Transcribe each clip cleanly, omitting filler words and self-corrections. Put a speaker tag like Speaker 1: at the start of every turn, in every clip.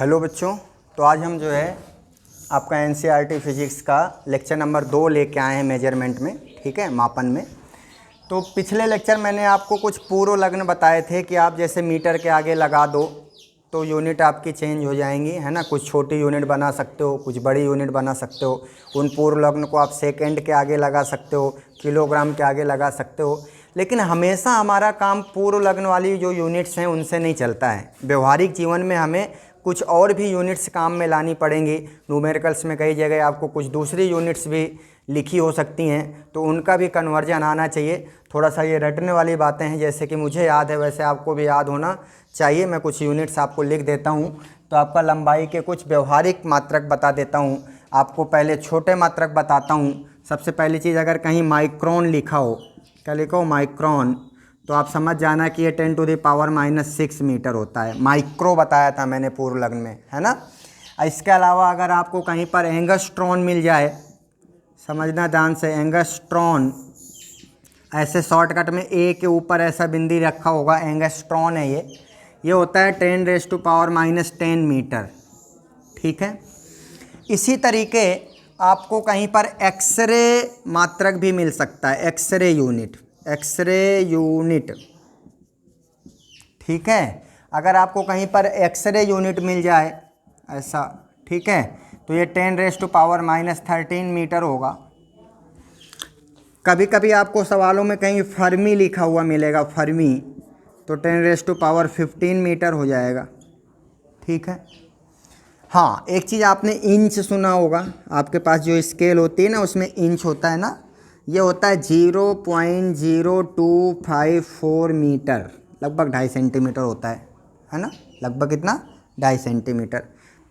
Speaker 1: Hello बच्चों। तो आज हम जो है आपका एनसीईआरटी फिजिक्स का लेक्चर नंबर 2 लेके आए हैं मेजरमेंट में, ठीक है, मापन में। तो पिछले लेक्चर मैंने आपको कुछ पूर्व लग्न बताए थे कि आप जैसे मीटर के आगे लगा दो तो यूनिट आपकी चेंज हो जाएंगी, है ना। कुछ छोटी यूनिट बना सकते हो, कुछ बड़ी यूनिट बना सकते हो। उन पूर्व लग्न को आप सेकेंड के आगे लगा सकते हो, किलोग्राम के आगे लगा सकते हो। लेकिन हमेशा हमारा काम पूर्व लग्न वाली जो यूनिट्स हैं उनसे नहीं चलता है। व्यवहारिक जीवन में हमें कुछ और भी यूनिट्स काम में लानी पड़ेंगी। न्यूमेरिकल्स में कई जगह आपको कुछ दूसरी यूनिट्स भी लिखी हो सकती हैं, तो उनका भी कन्वर्जन आना चाहिए। थोड़ा सा ये रटने वाली बातें हैं, जैसे कि मुझे याद है वैसे आपको भी याद होना चाहिए। मैं कुछ यूनिट्स आपको लिख देता हूँ। तो आपका लंबाई के कुछ व्यवहारिक मात्रक बता देता हूँ। आपको पहले छोटे मात्रक बताता हूँ। सबसे पहली चीज़, अगर कहीं माइक्रोन लिखा हो, क्या लिखा हो, माइक्रोन, तो आप समझ जाना कि ये 10⁻⁶ मीटर होता है। माइक्रो बताया था मैंने पूर्व लग्न में, है ना। इसके अलावा अगर आपको कहीं पर एंगस्ट्रॉन मिल जाए, समझना ध्यान से, एंगस्ट्रॉन, ऐसे शॉर्टकट में ए के ऊपर ऐसा बिंदी रखा होगा, एंगस्ट्रॉन है ये होता है 10⁻⁻10 मीटर, ठीक है। इसी तरीके आपको कहीं पर एक्सरे मात्रक भी मिल सकता है, एक्सरे यूनिट, ठीक है। अगर आपको कहीं पर एक्सरे यूनिट मिल जाए ऐसा, ठीक है, तो ये 10⁻⁻13 मीटर होगा। कभी कभी आपको सवालों में कहीं फर्मी लिखा हुआ मिलेगा, फर्मी, तो 10⁻15 मीटर हो जाएगा, ठीक है। हाँ, एक चीज़ आपने इंच सुना होगा, आपके पास जो स्केल होती है ना उसमें इंच होता है ना, ये होता है 0.0254 मीटर, लगभग 2.5 सेंटीमीटर होता है ना, लगभग कितना, 2.5 सेंटीमीटर।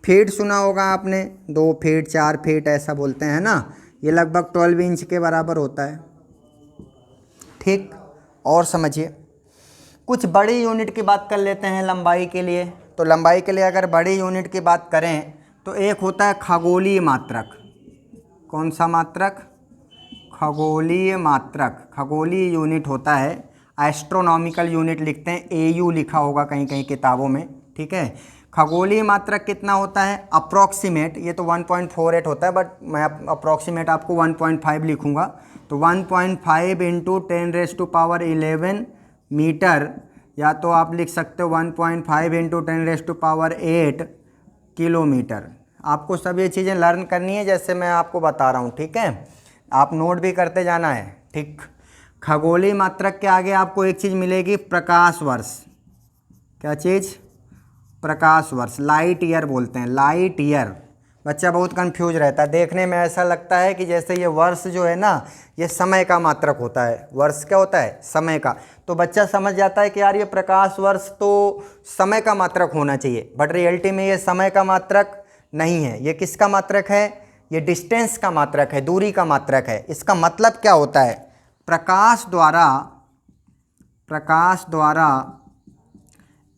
Speaker 1: फीट सुना होगा आपने, 2 फीट 4 फीट ऐसा बोलते हैं ना, ये लगभग 12 इंच के बराबर होता है, ठीक। और समझिए, कुछ बड़ी यूनिट की बात कर लेते हैं लंबाई के लिए। तो लंबाई के लिए अगर बड़ी यूनिट की बात करें तो एक होता है खगोलीय मात्रक। कौन सा मात्रक, खगोलीय मात्रक, खगोलीय यूनिट होता है। एस्ट्रोनॉमिकल यूनिट लिखते हैं, एयू लिखा होगा कहीं कहीं किताबों में, ठीक है। खगोलीय मात्रक कितना होता है, अप्रॉक्सीमेट, ये तो 1.48 होता है, बट मैं अप्रॉक्सीमेट आपको 1.5 लिखूंगा। तो 1.5 इंटू 10⁻11 मीटर, या तो आप लिख सकते हो 1.5 इंटू 10⁸ किलोमीटर। आपको सब ये चीज़ें लर्न करनी है जैसे मैं आपको बता रहा हूँ, ठीक है। आप नोट भी करते जाना है, ठीक। खगोलीय मात्रक के आगे आपको एक चीज़ मिलेगी, प्रकाश वर्ष। क्या चीज़, प्रकाश वर्ष, लाइट ईयर बोलते हैं, लाइट ईयर। बच्चा बहुत कंफ्यूज रहता है, देखने में ऐसा लगता है कि जैसे ये वर्ष जो है ना ये समय का मात्रक होता है। वर्ष क्या होता है, समय का। तो बच्चा समझ जाता है कि यार ये प्रकाश वर्ष तो समय का मात्रक होना चाहिए, बट रियलिटी में ये समय का मात्रक नहीं है। ये किसका मात्रक है, ये डिस्टेंस का मात्रक है, दूरी का मात्रक है। इसका मतलब क्या होता है, प्रकाश द्वारा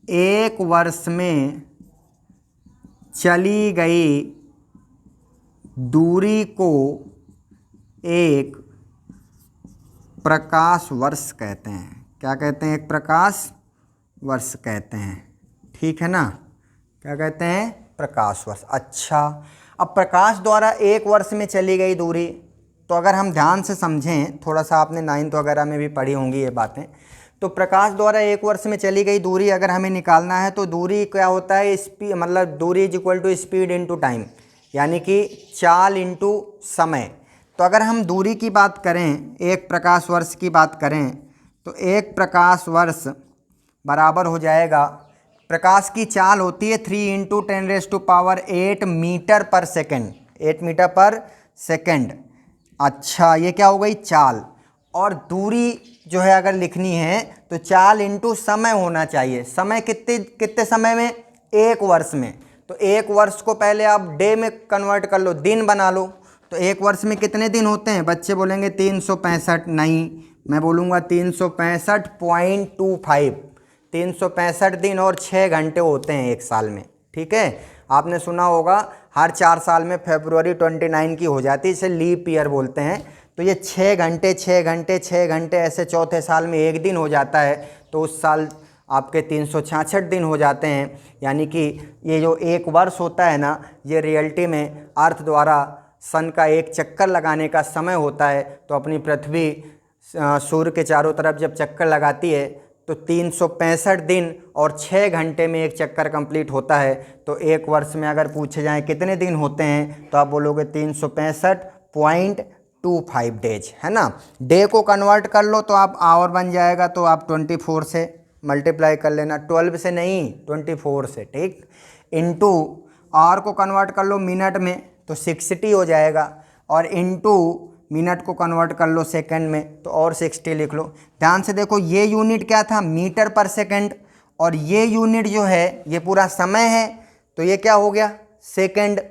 Speaker 1: एक वर्ष में चली गई दूरी को एक प्रकाश वर्ष कहते हैं। क्या कहते हैं, एक प्रकाश वर्ष कहते हैं, ठीक है ना। क्या कहते हैं, प्रकाश वर्ष। अच्छा, अब प्रकाश द्वारा एक वर्ष में चली गई दूरी, तो अगर हम ध्यान से समझें, थोड़ा सा आपने 9th वगैरह में भी पढ़ी होंगी ये बातें। तो प्रकाश द्वारा एक वर्ष में चली गई दूरी अगर हमें निकालना है तो दूरी क्या होता है, स्पीड, मतलब दूरी is equal to speed into time, यानी कि चाल इंटू समय। तो अगर हम दूरी की बात करें, एक प्रकाश वर्ष की बात करें, तो एक प्रकाश वर्ष बराबर हो जाएगा, प्रकाश की चाल होती है 3 × 10⁸ मीटर पर सेकेंड, 8 मीटर पर सेकेंड। अच्छा, ये क्या हो गई, चाल। और दूरी जो है अगर लिखनी है तो चाल इंटू समय होना चाहिए। समय कितने समय में, एक वर्ष में। तो एक वर्ष को पहले आप डे में कन्वर्ट कर लो, दिन बना लो। तो एक वर्ष में कितने दिन होते हैं, बच्चे बोलेंगे 365, नहीं, मैं बोलूँगा 365.25, 365 दिन और 6 घंटे होते हैं एक साल में, ठीक है। आपने सुना होगा हर 4 साल में फरवरी 29 की हो जाती है, इसे लीप ईयर बोलते हैं। तो ये 6 घंटे 6 घंटे 6 घंटे ऐसे चौथे साल में एक दिन हो जाता है, तो उस साल आपके 366 दिन हो जाते हैं। यानी कि ये जो एक वर्ष होता है ना, ये रियलिटी में अर्थ द्वारा सन का एक चक्कर लगाने का समय होता है। तो अपनी पृथ्वी सूर्य के चारों तरफ जब चक्कर लगाती है तो 365 दिन और 6 घंटे में एक चक्कर कंप्लीट होता है। तो एक वर्ष में अगर पूछे जाएं कितने दिन होते हैं तो आप बोलोगे 365.25 डेज, है ना। डे को कन्वर्ट कर लो तो आप आवर बन जाएगा, तो आप 24 से मल्टीप्लाई कर लेना, 12 से नहीं 24 से, ठीक। इनटू आवर को कन्वर्ट कर लो मिनट में तो 60 हो जाएगा, और इनटू मिनट को कन्वर्ट कर लो सेकंड में तो और 60 लिख लो। ध्यान से देखो, ये यूनिट क्या था, मीटर पर सेकंड, और ये यूनिट जो है ये पूरा समय है, तो ये क्या हो गया, सेकंड।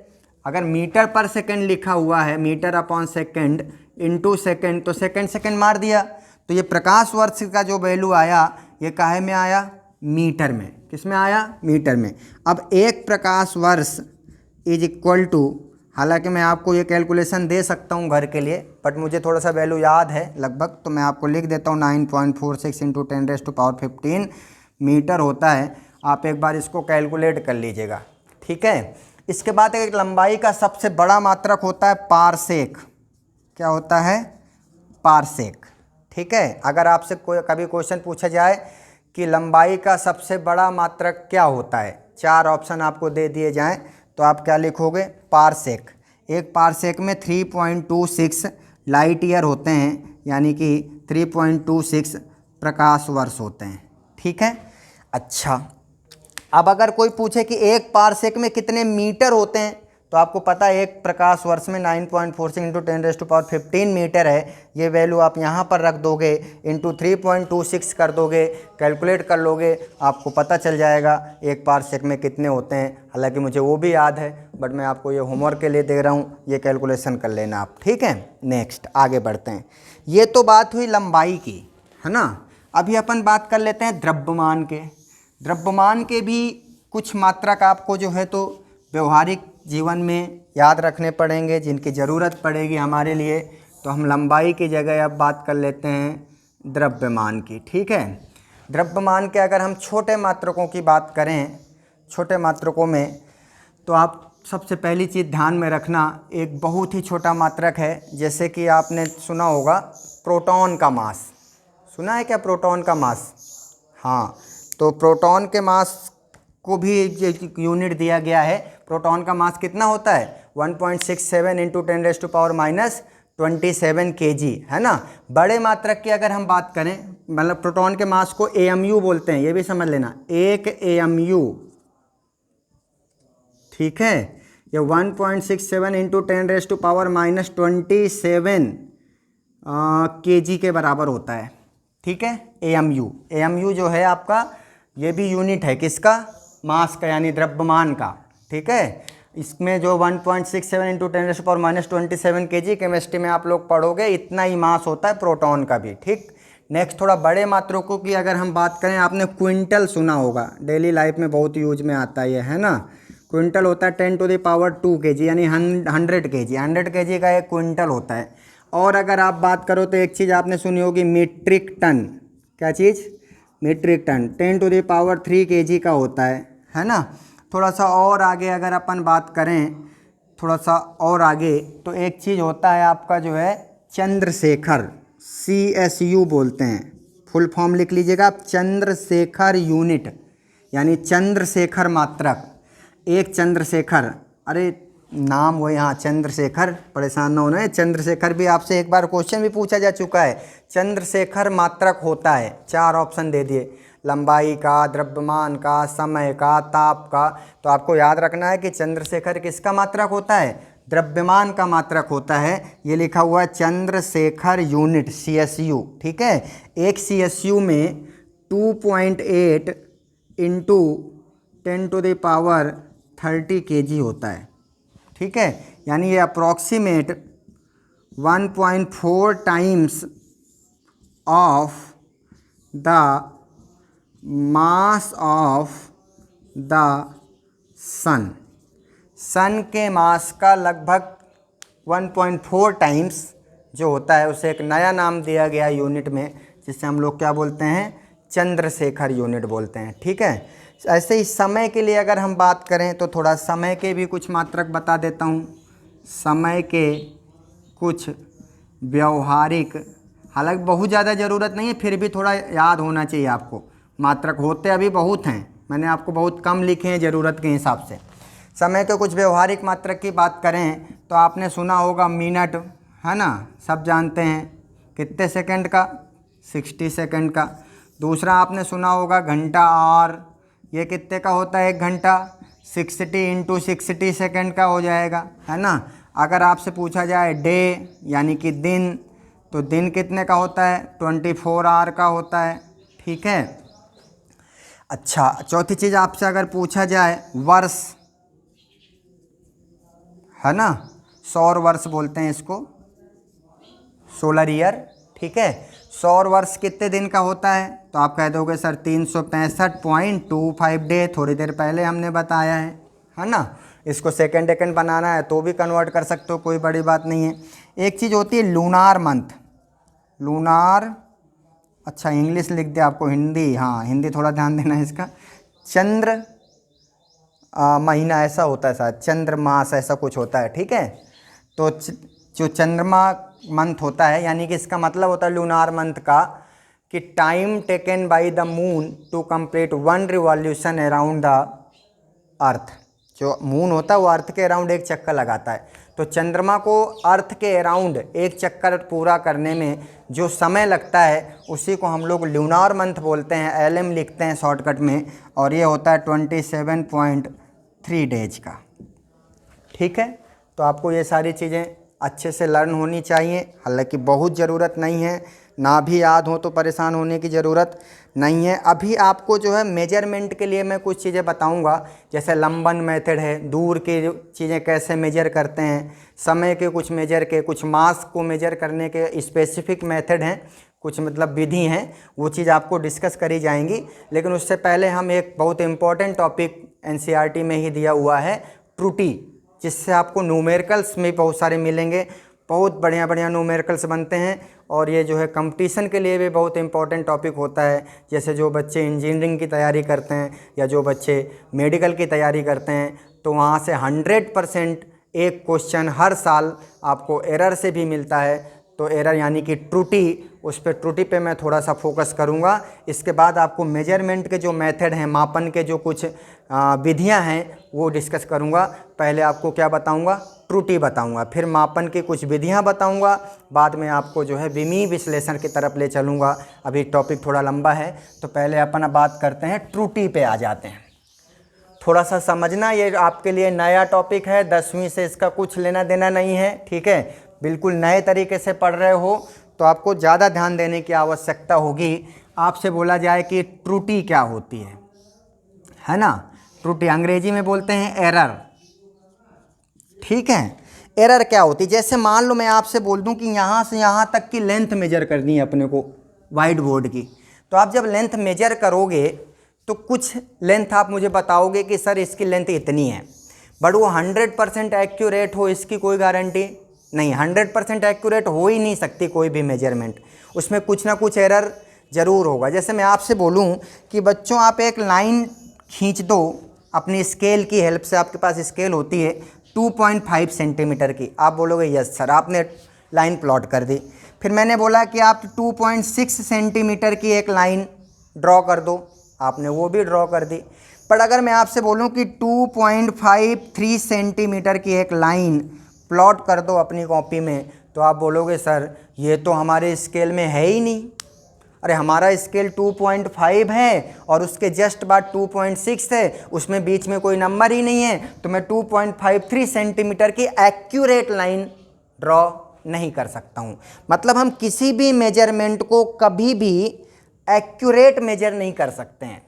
Speaker 1: अगर मीटर पर सेकंड लिखा हुआ है, metre upon second into second, तो सेकंड सेकंड मार दिया, तो ये प्रकाश वर्ष का जो वैल्यू आया ये काहे में आया, मीटर में। किस में आया, मीटर में। अब एक प्रकाश वर्ष इज इक्वल टू, हालांकि मैं आपको ये कैलकुलेशन दे सकता हूँ घर के लिए, बट मुझे थोड़ा सा वैल्यू याद है लगभग, तो मैं आपको लिख देता हूँ 9.46 इंटू 10⁻15 मीटर होता है। आप एक बार इसको कैलकुलेट कर लीजिएगा, ठीक है। इसके बाद एक लंबाई का सबसे बड़ा मात्रक होता है पारसेक। क्या होता है, पारसेक, ठीक है। अगर आपसे कोई कभी क्वेश्चन पूछा जाए कि लंबाई का सबसे बड़ा मात्रक क्या होता है, 4 ऑप्शन आपको दे दिए जाएं, तो आप क्या लिखोगे, पारसेक। एक पारसेक में 3.26 लाइट ईयर होते हैं, यानी कि 3.26 प्रकाश वर्ष होते हैं, ठीक है। अच्छा, अब अगर कोई पूछे कि एक पारसेक में कितने मीटर होते हैं, तो आपको पता है एक प्रकाश वर्ष में 9.46 इंटू 10⁻15 मीटर है। ये वैल्यू आप यहाँ पर रख दोगे, इंटू 3.26 कर दोगे, कैलकुलेट कर लोगे, आपको पता चल जाएगा एक पारसेक में कितने होते हैं। हालांकि मुझे वो भी याद है, बट मैं आपको ये होमवर्क के लिए दे रहा हूँ, ये कैलकुलेशन कर लेना आप, ठीक है। नेक्स्ट आगे बढ़ते हैं। ये तो बात हुई लंबाई की, है ना। अभी अपन बात कर लेते हैं द्रव्यमान के। द्रव्यमान के भी कुछ मात्रक आपको जो है तो व्यवहारिक जीवन में याद रखने पड़ेंगे, जिनकी ज़रूरत पड़ेगी हमारे लिए। तो हम लंबाई की जगह अब बात कर लेते हैं द्रव्यमान की, ठीक है। द्रव्यमान के अगर हम छोटे मात्रकों की बात करें, छोटे मात्रकों में, तो आप सबसे पहली चीज़ ध्यान में रखना, एक बहुत ही छोटा मात्रक है, जैसे कि आपने सुना होगा प्रोटॉन का मास। सुना है क्या प्रोटॉन का मास? हाँ, तो प्रोटॉन के मास को भी यूनिट दिया गया है। प्रोटॉन का मास कितना होता है, 1.67 इंटू 10⁻27 kg, है ना। बड़े मात्रक की अगर हम बात करें, मतलब प्रोटॉन के मास को AMU बोलते हैं, ये भी समझ लेना, 1 AMU, ठीक है। ये 1.67 इंटू 10⁻27 kg के बराबर होता है, ठीक है। AMU जो है आपका, ये भी यूनिट है किसका, मास का, यानी द्रव्यमान का, ठीक है। इसमें जो 1.67 इंटू 10⁻27 kg केमिस्ट्री में आप लोग पढ़ोगे, इतना ही मास होता है प्रोटॉन का भी, ठीक। नेक्स्ट थोड़ा बड़े मात्रकों की अगर हम बात करें, आपने क्विंटल सुना होगा, डेली लाइफ में बहुत यूज में आता है ये, है ना। क्विंटल होता है 10⁻2 kg, यानी 100 kg। 100 kg का एक क्विंटल होता है। और अगर आप बात करो तो एक चीज़ आपने सुनी होगी, मीट्रिक टन। क्या चीज़, मीट्रिक टन 10⁻3 kg का होता है ना। थोड़ा सा और आगे अगर अपन बात करें, थोड़ा सा और आगे, तो एक चीज़ होता है आपका जो है चंद्रशेखर, CSU बोलते हैं। फुल फॉर्म लिख लीजिएगा आप, चंद्रशेखर यूनिट, यानी चंद्रशेखर मात्रक। एक चंद्रशेखर, अरे नाम वो यहाँ चंद्रशेखर, परेशान ना होना, चंद्रशेखर भी आपसे एक बार क्वेश्चन भी पूछा जा चुका है। चंद्रशेखर मात्रक होता है, 4 ऑप्शन दे दिए, लंबाई का, द्रव्यमान का, समय का, ताप का। तो आपको याद रखना है कि चंद्रशेखर किसका मात्रक होता है, द्रव्यमान का मात्रक होता है। ये लिखा हुआ है चंद्रशेखर यूनिट, CSU, ठीक है। एक CSU में 2.8 इंटू 10⁻30 kg होता है, ठीक है। यानी ये approximate 1.4 times of the mass of the sun. Sun के मास का लगभग 1.4 टाइम्स जो होता है, उसे एक नया नाम दिया गया यूनिट में, जिससे हम लोग क्या बोलते हैं, चंद्रशेखर यूनिट बोलते हैं। ठीक है, ऐसे ही समय के लिए अगर हम बात करें तो थोड़ा समय के भी कुछ मात्रक बता देता हूँ। समय के कुछ व्यवहारिक, हालांकि बहुत ज़्यादा ज़रूरत नहीं है, फिर भी थोड़ा याद होना चाहिए आपको। मात्रक होते अभी बहुत हैं, मैंने आपको बहुत कम लिखे हैं ज़रूरत के हिसाब से। समय के कुछ व्यवहारिक मात्रक की बात करें तो आपने सुना होगा मिनट, है ना, सब जानते हैं, कितने सेकंड का, 60 सेकंड का। दूसरा आपने सुना होगा घंटा, और ये कितने का होता है 1 घंटा, 60 × 60 सेकंड का हो जाएगा, है ना। अगर आपसे पूछा जाए डे यानी कि दिन, तो दिन कितने का होता है, 24 आवर का होता है। ठीक है, अच्छा, चौथी चीज़ आपसे अगर पूछा जाए वर्ष, है ना, सौर वर्ष बोलते हैं इसको, सोलर ईयर। ठीक है, सौर वर्ष कितने दिन का होता है, तो आप कह दोगे सर 365.25 डे, थोड़ी देर पहले हमने बताया है ना। इसको सेकंड सेकंड बनाना है तो भी कन्वर्ट कर सकते हो, कोई बड़ी बात नहीं है। एक चीज़ होती है लूनार मंथ, लूनार, अच्छा इंग्लिश लिख दिया आपको, हिंदी, हाँ हिंदी थोड़ा ध्यान देना है इसका। चंद्र महीना ऐसा होता है शायद, चंद्र मास ऐसा कुछ होता है। ठीक है, तो जो चंद्रमा मंथ होता है, यानी कि इसका मतलब होता है लूनार मंथ का कि time taken by the moon to complete 1 revolution around the earth. जो मून होता है वो अर्थ के अराउंड एक चक्कर लगाता है, तो चंद्रमा को अर्थ के अराउंड एक चक्कर पूरा करने में जो समय लगता है उसी को हम लोग लूनार मंथ बोलते हैं, LM लिखते हैं शॉर्टकट में, और ये होता है 27.3 डेज का। ठीक है, तो आपको ये सारी चीज़ें अच्छे से लर्न होनी चाहिए, हालांकि बहुत ज़रूरत नहीं है, ना भी याद हो तो परेशान होने की ज़रूरत नहीं है। अभी आपको जो है मेजरमेंट के लिए मैं कुछ चीज़ें बताऊंगा, जैसे लंबन मेथड है, दूर की चीज़ें कैसे मेजर करते हैं, समय के कुछ मेजर के, कुछ मास को मेजर करने के स्पेसिफिक मेथड हैं, कुछ मतलब विधि हैं, वो चीज़ आपको डिस्कस करी जाएंगी। लेकिन उससे पहले हम एक बहुत इम्पॉर्टेंट टॉपिक NCERT में ही दिया हुआ है, त्रुटि, जिससे आपको न्यूमेरिकल्स में बहुत सारे मिलेंगे, बहुत बढ़िया बढ़िया न्यूमेरिकल्स बनते हैं, और ये जो है कंपटीशन के लिए भी बहुत इंपॉर्टेंट टॉपिक होता है। जैसे जो बच्चे इंजीनियरिंग की तैयारी करते हैं या जो बच्चे मेडिकल की तैयारी करते हैं, तो वहाँ से 100% एक क्वेश्चन हर साल आपको एरर से भी मिलता है। तो एरर यानी कि त्रुटि, उस पर त्रुटि पे मैं थोड़ा सा फोकस करूँगा। इसके बाद आपको मेजरमेंट के जो मेथड हैं, मापन के जो कुछ विधियां हैं वो डिस्कस करूँगा। पहले आपको क्या बताऊँगा, त्रुटि बताऊँगा, फिर मापन की कुछ विधियां बताऊँगा, बाद में आपको जो है विमीय विश्लेषण की तरफ ले चलूँगा। अभी टॉपिक थोड़ा लंबा है, तो पहले अपन बात करते हैं, त्रुटि पे आ जाते हैं। थोड़ा सा समझना, ये आपके लिए नया टॉपिक है, 10वीं से इसका कुछ लेना देना नहीं है। ठीक है, बिल्कुल नए तरीके से पढ़ रहे हो तो आपको ज़्यादा ध्यान देने की आवश्यकता होगी। आपसे बोला जाए कि त्रुटि क्या होती है ना, त्रुटि अंग्रेजी में बोलते हैं एरर। ठीक है, एरर क्या होती है, जैसे मान लो मैं आपसे बोल दूं कि यहाँ से यहाँ तक की लेंथ मेजर करनी है अपने को वाइट बोर्ड की, तो आप जब लेंथ मेजर करोगे तो कुछ लेंथ आप मुझे बताओगे कि सर इसकी लेंथ इतनी है, बट वो 100% एक्यूरेट हो इसकी कोई गारंटी नहीं, 100% एक्यूरेट हो ही नहीं सकती कोई भी मेजरमेंट, उसमें कुछ ना कुछ एरर ज़रूर होगा। जैसे मैं आपसे बोलूं कि बच्चों आप एक लाइन खींच दो अपनी स्केल की हेल्प से, आपके पास स्केल होती है 2.5 सेंटीमीटर की, आप बोलोगे यस सर, आपने लाइन प्लॉट कर दी। फिर मैंने बोला कि आप 2.6 सेंटीमीटर की एक लाइन ड्रॉ कर दो, आपने वो भी ड्रॉ कर दी। पर अगर मैं आपसे बोलूं कि 2.53 सेंटीमीटर की एक लाइन प्लॉट कर दो अपनी कॉपी में, तो आप बोलोगे सर ये तो हमारे स्केल में है ही नहीं। अरे हमारा स्केल 2.5 है और उसके जस्ट बाद 2.6 है, उसमें बीच में कोई नंबर ही नहीं है, तो मैं 2.53 सेंटीमीटर की एक्यूरेट लाइन ड्रॉ नहीं कर सकता हूँ। मतलब हम किसी भी मेजरमेंट को कभी भी एक्यूरेट मेजर नहीं कर सकते हैं।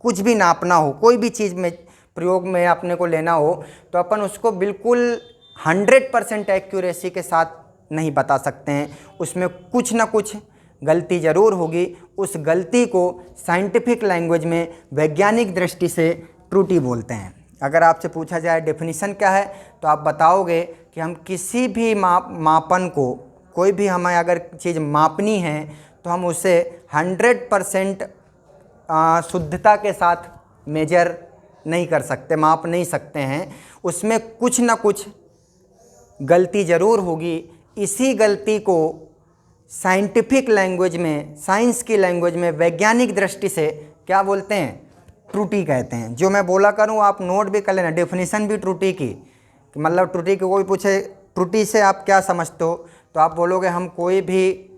Speaker 1: कुछ भी नापना हो, कोई भी चीज़ में प्रयोग में अपने को लेना हो, तो अपन उसको बिल्कुल 100% एक्यूरेसी के साथ नहीं बता सकते हैं, उसमें कुछ ना कुछ गलती ज़रूर होगी। उस गलती को साइंटिफिक लैंग्वेज में वैज्ञानिक दृष्टि से त्रुटि बोलते हैं। अगर आपसे पूछा जाए डेफिनेशन क्या है, तो आप बताओगे कि हम किसी भी मापन को, कोई भी हमें अगर चीज़ मापनी है तो हम उसे 100% शुद्धता के साथ मेजर नहीं कर सकते, माप नहीं सकते हैं, उसमें कुछ ना कुछ गलती ज़रूर होगी। इसी गलती को साइंटिफिक लैंग्वेज में, साइंस की लैंग्वेज में, वैज्ञानिक दृष्टि से क्या बोलते हैं? त्रुटि कहते हैं। जो मैं बोला करूं आप नोट भी कर लेना, डेफिनेशन भी त्रुटि की, मतलब त्रुटि की कोई पूछे त्रुटि से आप क्या समझते हो, तो आप बोलोगे हम कोई भी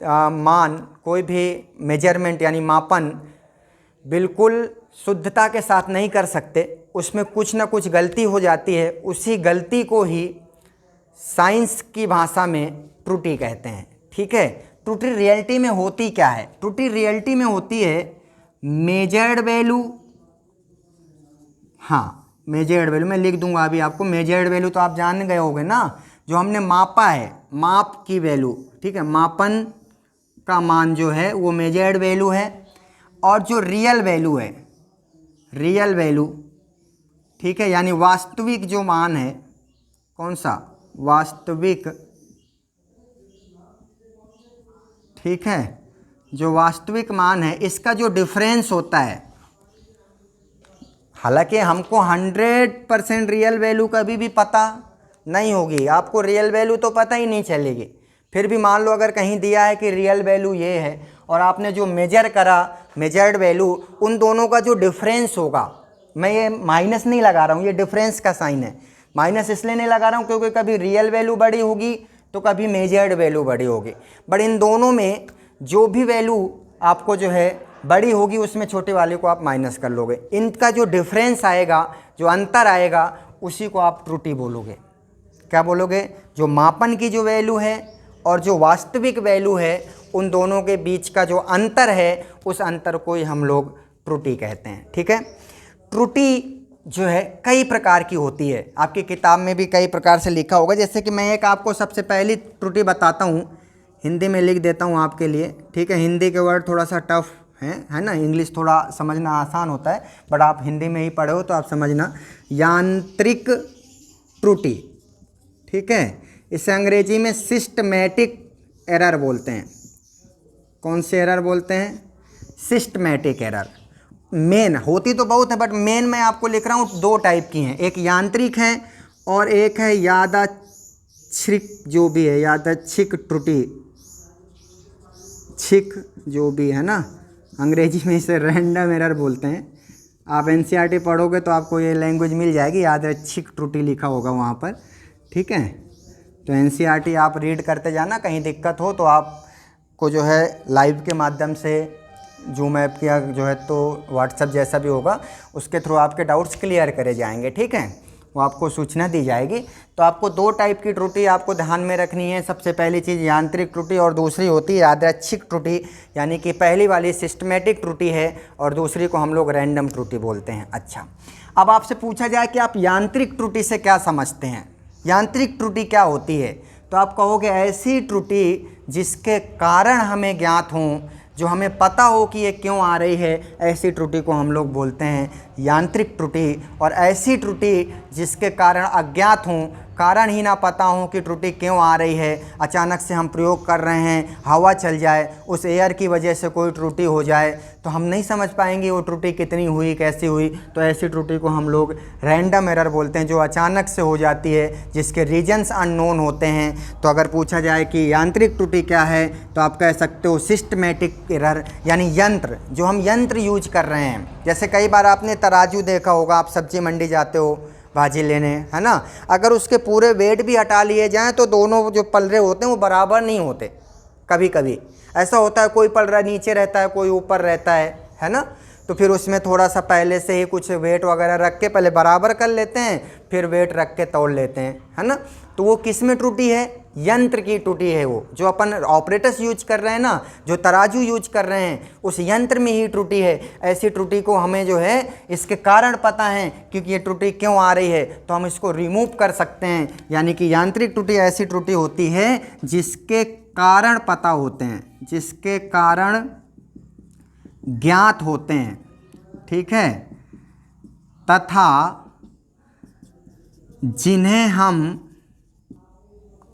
Speaker 1: मान, कोई भी मेजरमेंट यानी मापन बिल्कुल शुद्धता के साथ नहीं कर सकते, उसमें कुछ ना कुछ गलती हो जाती है। उसी गलती को ही साइंस की भाषा में त्रुटि कहते हैं। ठीक है, त्रुटि रियलिटी में होती क्या है? त्रुटि रियलिटी में होती है मेजर्ड वैल्यू, हाँ मेजर्ड वैल्यू मैं लिख दूंगा अभी आपको। मेजर्ड वैल्यू तो आप जान गए होंगे ना, जो हमने मापा है, माप की वैल्यू, ठीक है, मापन का मान जो है वो मेजर्ड वैल्यू है। और जो रियल वैल्यू है, रियल वैल्यू, ठीक है, यानी वास्तविक जो मान है, कौन सा? वास्तविक, ठीक है, जो वास्तविक मान है इसका जो डिफरेंस होता है, हालांकि हमको 100% रियल वैल्यू कभी भी पता नहीं होगी, आपको रियल वैल्यू तो पता ही नहीं चलेगी, फिर भी मान लो अगर कहीं दिया है कि रियल वैल्यू ये है और आपने जो मेजर करा, मेजर्ड वैल्यू, उन दोनों का जो डिफरेंस होगा, मैं ये माइनस नहीं लगा रहा हूँ, ये डिफरेंस का साइन है, माइनस इसलिए नहीं लगा रहा हूँ क्योंकि कभी रियल वैल्यू बड़ी होगी तो कभी मेजर्ड वैल्यू बड़ी होगी, बट इन दोनों में जो भी वैल्यू आपको जो है बड़ी होगी उसमें छोटे वाले को आप माइनस कर लोगे। इनका जो डिफरेंस आएगा, जो अंतर आएगा, उसी को आप त्रुटि बोलोगे। क्या बोलोगे? जो मापन की जो वैल्यू है और जो वास्तविक वैल्यू है, उन दोनों के बीच का जो अंतर है, उस अंतर को ही हम लोग त्रुटि कहते हैं। ठीक है, त्रुटि जो है कई प्रकार की होती है, आपकी किताब में भी कई प्रकार से लिखा होगा। जैसे कि मैं एक आपको सबसे पहली त्रुटि बताता हूँ, हिंदी में लिख देता हूँ आपके लिए। ठीक है, हिंदी के वर्ड थोड़ा सा टफ है ना, इंग्लिश थोड़ा समझना आसान होता है, बट आप हिंदी में ही पढ़े हो तो आप समझना। यांत्रिक त्रुटि, ठीक है, इसे अंग्रेजी में सिस्टमैटिक एरर बोलते हैं। कौन से एरर बोलते हैं? Systematic error. मेन होती तो बहुत है, बट मेन मैं आपको लिख रहा हूँ, दो टाइप की हैं, एक यांत्रिक है और एक है यादृच्छिक, जो भी है यादृच्छिक त्रुटि, छिक जो भी है ना, अंग्रेजी में इसे रैंडम एरर बोलते हैं। आप एनसीईआरटी पढ़ोगे तो आपको ये लैंग्वेज मिल जाएगी, यादृच्छिक त्रुटि लिखा होगा वहाँ पर। ठीक है, तो एनसीईआरटी आप रीड करते जाना, कहीं दिक्कत हो तो आपको जो है लाइव के माध्यम से, जूम ऐप किया जो है तो व्हाट्सएप जैसा भी होगा, उसके थ्रू आपके डाउट्स क्लियर करे जाएंगे। ठीक है, वो आपको सूचना दी जाएगी। तो आपको दो टाइप की त्रुटि आपको ध्यान में रखनी है। सबसे पहली चीज़ यांत्रिक त्रुटि और दूसरी होती है यादृच्छिक त्रुटि, यानी कि पहली वाली सिस्टमैटिक त्रुटि है और दूसरी को हम लोग रैंडम त्रुटि बोलते हैं। अच्छा, अब आपसे पूछा जाए कि आप यांत्रिक त्रुटि से क्या समझते हैं, यांत्रिक त्रुटि क्या होती है, तो आप कहोगे ऐसी त्रुटि जिसके कारण हमें ज्ञात हों, जो हमें पता हो कि ये क्यों आ रही है, ऐसी त्रुटि को हम लोग बोलते हैं यांत्रिक त्रुटि। और ऐसी त्रुटि जिसके कारण अज्ञात हों, कारण ही ना पता हो कि त्रुटि क्यों आ रही है, अचानक से हम प्रयोग कर रहे हैं, हवा चल जाए, उस एयर की वजह से कोई त्रुटि हो जाए, तो हम नहीं समझ पाएंगे वो त्रुटि कितनी हुई, कैसी हुई, तो ऐसी त्रुटि को हम लोग रैंडम एरर बोलते हैं, जो अचानक से हो जाती है, जिसके रीजन्स अननोन होते हैं। तो अगर पूछा जाए कि यांत्रिक त्रुटि क्या है, तो आप कह सकते हो सिस्टमैटिक एरर, यानी यंत्र, जो हम यंत्र यूज कर रहे हैं। जैसे कई बार आपने तराजू देखा होगा, आप सब्जी मंडी जाते हो भाजी लेने, है ना, अगर उसके पूरे वेट भी हटा लिए जाएं तो दोनों जो पलरे होते हैं वो बराबर नहीं होते। कभी कभी ऐसा होता है, कोई पलरा नीचे रहता है, कोई ऊपर रहता है ना, तो फिर उसमें थोड़ा सा पहले से ही कुछ वेट वगैरह रख के पहले बराबर कर लेते हैं, फिर वेट रख के तोल लेते हैं, है ना। तो वो किस में त्रुटि है? यंत्र की त्रुटि है। वो जो अपन ऑपरेटर्स यूज कर रहे हैं ना, जो तराजू यूज कर रहे हैं, उस यंत्र में ही त्रुटि है। ऐसी त्रुटि को हमें जो है इसके कारण पता है, क्योंकि ये त्रुटि क्यों आ रही है, तो हम इसको रिमूव कर सकते हैं। यानी कि यांत्रिक त्रुटि ऐसी त्रुटि होती है जिसके कारण पता होते हैं, जिसके कारण ज्ञात होते हैं, ठीक है, तथा जिन्हें हम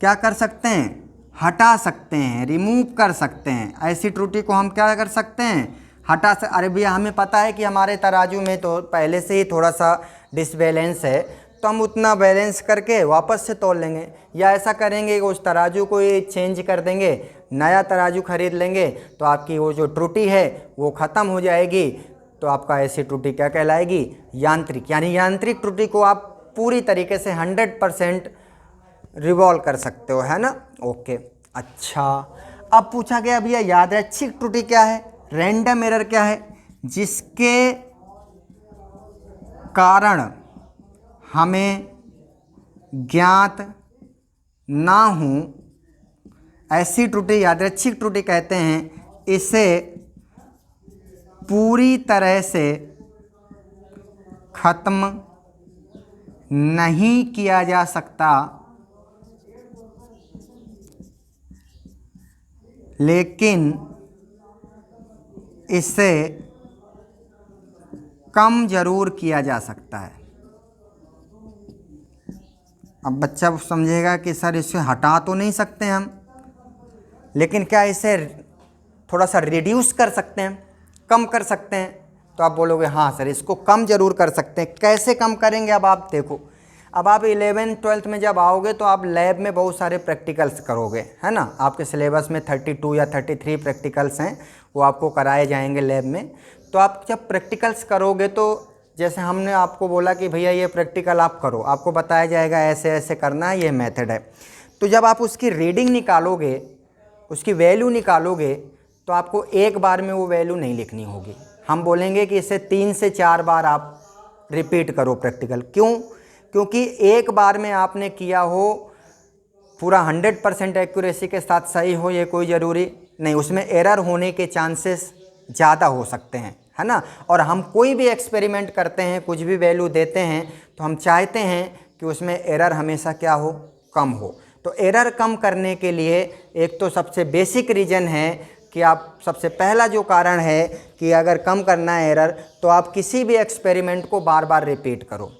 Speaker 1: क्या कर सकते हैं? हटा सकते हैं, रिमूव कर सकते हैं। ऐसी त्रुटि को हम क्या कर सकते हैं? हटा से, अरे भैया हमें पता है कि हमारे तराजू में तो पहले से ही थोड़ा सा डिसबैलेंस है, तो हम उतना बैलेंस करके वापस से तोल लेंगे, या ऐसा करेंगे कि उस तराजू को ही चेंज कर देंगे, नया तराजू खरीद लेंगे, तो आपकी वो जो त्रुटि है वो ख़त्म हो जाएगी। तो आपका ऐसी त्रुटि क्या कहलाएगी? यांत्रिक। यानी यांत्रिक त्रुटि को आप पूरी तरीके से 100% रिवॉल्व कर सकते हो, है ना। ओके, अच्छा अब पूछा गया भैया यादृच्छिक त्रुटि क्या है, रैंडम एरर क्या है, जिसके कारण हमें ज्ञात ना हो ऐसी त्रुटि यादृच्छिक त्रुटि कहते हैं। इसे पूरी तरह से खत्म नहीं किया जा सकता, लेकिन इसे कम जरूर किया जा सकता है। अब बच्चा समझेगा कि सर इसे हटा तो नहीं सकते हम, लेकिन क्या इसे थोड़ा सा रिड्यूस कर सकते हैं, कम कर सकते हैं? तो आप बोलोगे हाँ सर इसको कम जरूर कर सकते हैं। कैसे कम करेंगे? अब आप देखो, अब आप 11th-12th में जब आओगे तो आप लैब में बहुत सारे प्रैक्टिकल्स करोगे, है ना। आपके सिलेबस में 32 या 33 प्रैक्टिकल्स हैं, वो आपको कराए जाएंगे लैब में। तो आप जब प्रैक्टिकल्स करोगे तो जैसे हमने आपको बोला कि भैया ये प्रैक्टिकल आप करो, आपको बताया जाएगा ऐसे ऐसे करना है, ये मेथड है। तो जब आप उसकी रीडिंग निकालोगे, उसकी वैल्यू निकालोगे, तो आपको एक बार में वो वैल्यू नहीं लिखनी होगी। हम बोलेंगे कि इसे 3 से 4 बार आप रिपीट करो प्रैक्टिकल। क्यों? क्योंकि एक बार में आपने किया हो पूरा 100% एक्यूरेसी के साथ सही हो, ये कोई ज़रूरी नहीं, उसमें एरर होने के चांसेस ज़्यादा हो सकते हैं, है ना। और हम कोई भी एक्सपेरिमेंट करते हैं, कुछ भी वैल्यू देते हैं, तो हम चाहते हैं कि उसमें एरर हमेशा क्या हो? कम हो। तो एरर कम करने के लिए एक तो सबसे बेसिक रीज़न है कि आप, सबसे पहला जो कारण है कि अगर कम करना है एरर, तो आप किसी भी एक्सपेरिमेंट को बार बार रिपीट करो।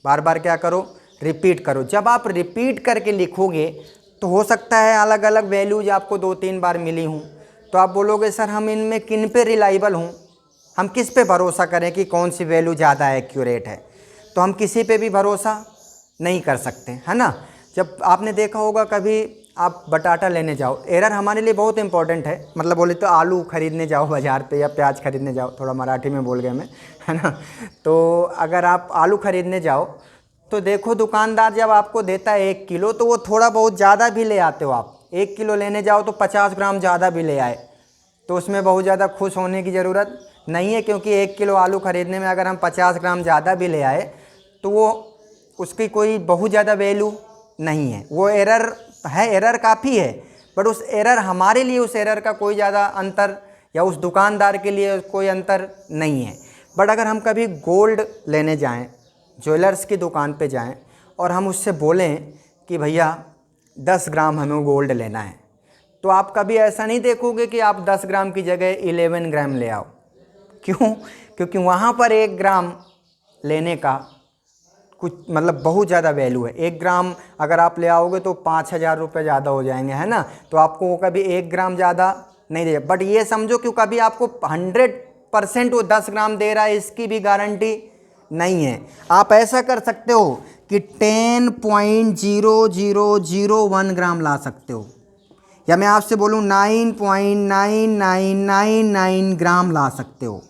Speaker 1: बार बार क्या करो? रिपीट करो। जब आप रिपीट करके लिखोगे तो हो सकता है अलग अलग वैल्यूज आपको 2-3 बार मिली हूँ, तो आप बोलोगे सर हम इनमें किन पे रिलायबल हूँ, हम किस पे भरोसा करें कि कौन सी वैल्यू ज़्यादा एक्यूरेट है? तो हम किसी पे भी भरोसा नहीं कर सकते, है ना। जब आपने देखा होगा कभी आप बटाटा लेने जाओ, एरर हमारे लिए बहुत इंपॉर्टेंट है, मतलब बोले तो आलू खरीदने जाओ बाज़ार पे या प्याज खरीदने जाओ, थोड़ा मराठी में बोल गया मैं, है ना। तो अगर आप आलू खरीदने जाओ तो देखो दुकानदार जब आपको देता है 1 किलो, तो वो थोड़ा बहुत ज़्यादा भी ले आते हो। आप 1 किलो लेने जाओ तो 50 ग्राम ज़्यादा भी ले आए, तो उसमें बहुत ज़्यादा खुश होने की ज़रूरत नहीं है, क्योंकि 1 किलो आलू खरीदने में अगर हम 50 ग्राम ज़्यादा भी ले आए तो वो उसकी कोई बहुत ज़्यादा वैल्यू नहीं है। वो एरर है, एरर काफ़ी है, बट उस एरर हमारे लिए, उस एरर का कोई ज़्यादा अंतर, या उस दुकानदार के लिए कोई अंतर नहीं है। बट अगर हम कभी गोल्ड लेने जाएं, ज्वेलर्स की दुकान पे जाएं, और हम उससे बोलें कि भैया 10 ग्राम हमें गोल्ड लेना है, तो आप कभी ऐसा नहीं देखोगे कि आप 10 ग्राम की जगह 11 ग्राम ले आओ। क्यों? क्योंकि वहाँ पर 1 ग्राम लेने का कुछ मतलब बहुत ज़्यादा वैल्यू है। 1 ग्राम अगर आप ले आओगे तो 5,000 रुपये ज़्यादा हो जाएंगे, है ना। तो आपको वो कभी 1 ग्राम ज़्यादा नहीं दे, बट ये समझो कि कभी आपको 100% वो 10 ग्राम दे रहा है, इसकी भी गारंटी नहीं है। आप ऐसा कर सकते हो कि 10.0001 ग्राम ला सकते हो, या मैं आपसे बोलूँ 9.9999 ग्राम ला सकते हो,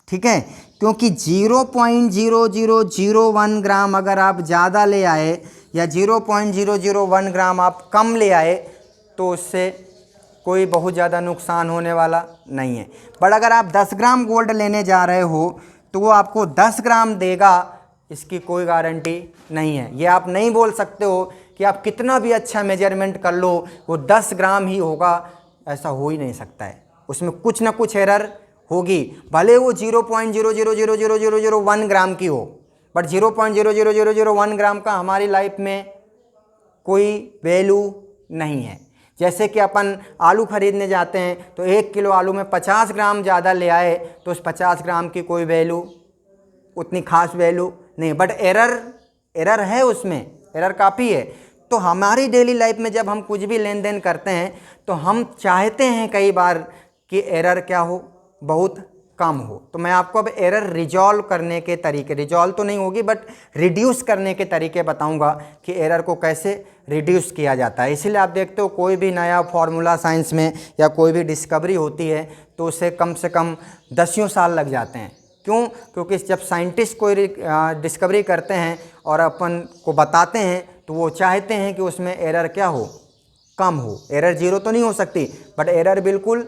Speaker 1: ठीक है। क्योंकि 0.0001 ग्राम अगर आप ज़्यादा ले आए या 0.001 ग्राम आप कम ले आए, तो उससे कोई बहुत ज़्यादा नुकसान होने वाला नहीं है। बट अगर आप 10 ग्राम गोल्ड लेने जा रहे हो तो वो आपको 10 ग्राम देगा, इसकी कोई गारंटी नहीं है। ये आप नहीं बोल सकते हो कि आप कितना भी अच्छा मेजरमेंट कर लो वो 10 ग्राम ही होगा, ऐसा हो ही नहीं सकता है। उसमें कुछ ना कुछ एरर होगी, भले वो 0.000001 ग्राम की हो, बट 0.00001 ग्राम का हमारी लाइफ में कोई वैल्यू नहीं है। जैसे कि अपन आलू खरीदने जाते हैं तो 1 किलो आलू में 50 ग्राम ज़्यादा ले आए, तो उस 50 ग्राम की कोई वैल्यू, उतनी खास वैल्यू नहीं, बट एरर है, उसमें एरर काफ़ी है। तो हमारी डेली लाइफ में जब हम कुछ भी लेन देन करते हैं तो हम चाहते हैं कई बार कि एरर क्या हो? बहुत कम हो। तो मैं आपको अब एरर रिजॉल्व करने के तरीके, रिजॉल्व तो नहीं होगी बट रिड्यूस करने के तरीके बताऊंगा कि एरर को कैसे रिड्यूस किया जाता है। इसीलिए आप देखते हो कोई भी नया फार्मूला साइंस में या कोई भी डिस्कवरी होती है तो उसे कम से कम दसियों साल लग जाते हैं। क्यों? क्योंकि जब साइंटिस्ट कोई डिस्कवरी करते हैं और अपन को बताते हैं तो वो चाहते हैं कि उसमें एरर क्या हो, कम हो। एरर जीरो तो नहीं हो सकती बट एरर बिल्कुल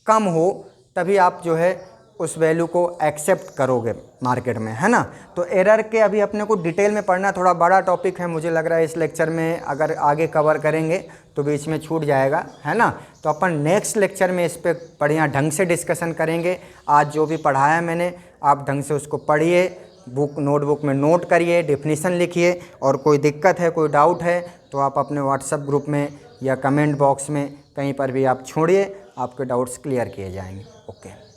Speaker 1: कम हो, तभी आप जो है उस वैल्यू को एक्सेप्ट करोगे मार्केट में, है ना। तो एरर के अभी अपने को डिटेल में पढ़ना थोड़ा बड़ा टॉपिक है, मुझे लग रहा है इस लेक्चर में अगर आगे कवर करेंगे तो बीच में छूट जाएगा, है ना। तो अपन नेक्स्ट लेक्चर में इस पर बढ़िया ढंग से डिस्कशन करेंगे। आज जो भी पढ़ाया मैंने आप ढंग से उसको पढ़िए, बुक नोटबुक में नोट करिए, डेफिनेशन लिखिए, और कोई दिक्कत है, कोई डाउट है तो आप अपने व्हाट्सएप ग्रुप में या कमेंट बॉक्स में कहीं पर भी आप छोड़िए, आपके डाउट्स क्लियर किए जाएंगे। ओके।